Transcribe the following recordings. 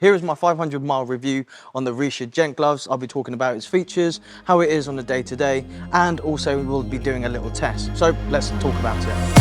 Here is my 500-mile review on the Richa Ghent Gloves. I'll be talking about its features, how it is on a day-to-day, and also we'll be doing a little test. So let's talk about it.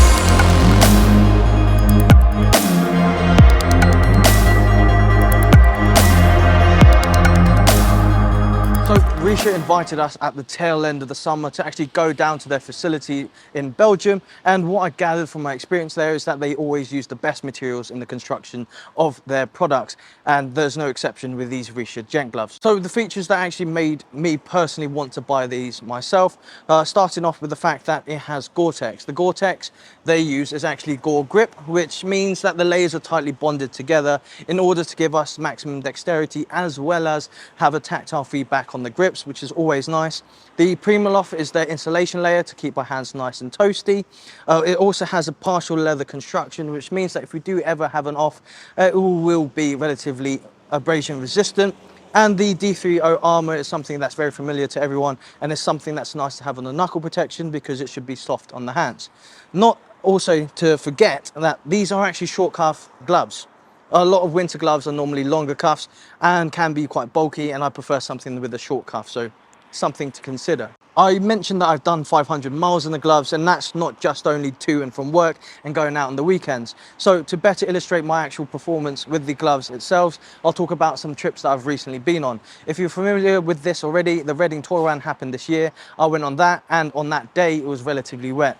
So Richa invited us at the tail end of the summer to actually go down to their facility in Belgium, and what I gathered from my experience there is that they always use the best materials in the construction of their products, and there's no exception with these Richa Ghent Gloves. So the features that actually made me personally want to buy these myself, starting off with the fact that it has Gore-Tex. The Gore-Tex they use is actually Gore Grip, which means that the layers are tightly bonded together in order to give us maximum dexterity as well as have a tactile feedback on the grips, which is always nice. The Primaloft is their insulation layer to keep our hands nice and toasty. It also has a partial leather construction, which means that if we do ever have an off, it will be relatively abrasion resistant. And the D30 armor is something that's very familiar to everyone, and it's something that's nice to have on the knuckle protection because it should be soft on the hands. Not also to forget that these are actually short cuff gloves. A lot of winter gloves are normally longer cuffs and can be quite bulky, and I prefer something with a short cuff, so something to consider. I mentioned that I've done 500 miles in the gloves, and that's not just only to and from work and going out on the weekends. So to better illustrate my actual performance with the gloves itself, I'll talk about some trips that I've recently been on. If you're familiar with this already, the Reading Tour Run happened this year. I went on that, and on that day it was relatively wet.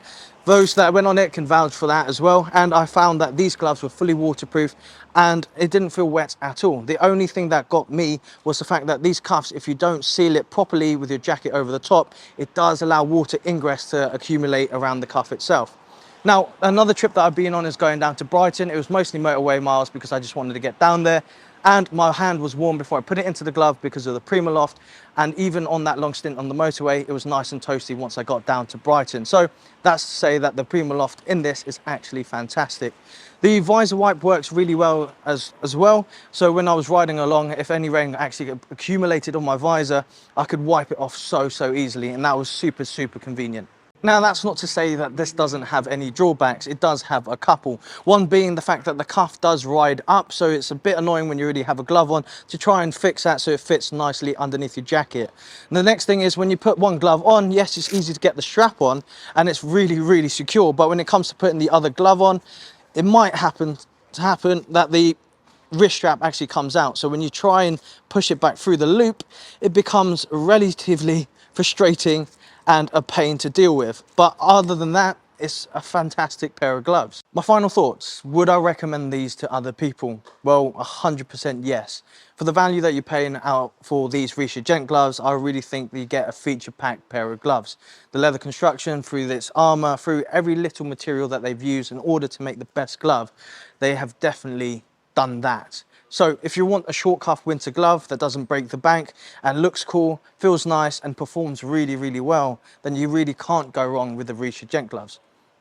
Those that went on it can vouch for that as well, and I found that these gloves were fully waterproof and it didn't feel wet at all. The only thing that got me was the fact that these cuffs, if you don't seal it properly with your jacket over the top, it does allow water ingress to accumulate around the cuff itself. Now, another trip that I've been on is going down to Brighton. It was mostly motorway miles because I just wanted to get down there. And my hand was warm before I put it into the glove because of the Primaloft. And even on that long stint on the motorway, it was nice and toasty once I got down to Brighton. So that's to say that the Primaloft in this is actually fantastic. The visor wipe works really well as well. So when I was riding along, if any rain actually accumulated on my visor, I could wipe it off so easily. And that was super convenient. Now, that's not to say that this doesn't have any drawbacks. It does have a couple. One being the fact that the cuff does ride up, so it's a bit annoying when you already have a glove on to try and fix that so it fits nicely underneath your jacket. And the next thing is when you put one glove on, yes, it's easy to get the strap on and it's really secure, but when it comes to putting the other glove on, it might happen that the wrist strap actually comes out. So when you try and push it back through the loop, it becomes relatively frustrating and a pain to deal with. But other than that, it's a fantastic pair of gloves. My final thoughts, would I recommend these to other people? Well, 100% yes. For the value that you're paying out for these Richa Ghent gloves, I really think that you get a feature-packed pair of gloves. The leather construction, through this armor, through every little material that they've used in order to make the best glove, they have definitely done that. So if you want a short cuff winter glove that doesn't break the bank and looks cool, feels nice and performs really well, then you really can't go wrong with the Richa Ghent gloves.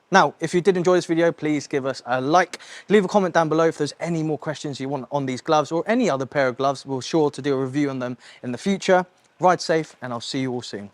Now, if you did enjoy this video, please give us a like, leave a comment down below if there's any more questions you want on these gloves or any other pair of gloves. We're sure to do a review on them in the future. Ride safe, and I'll see you all soon.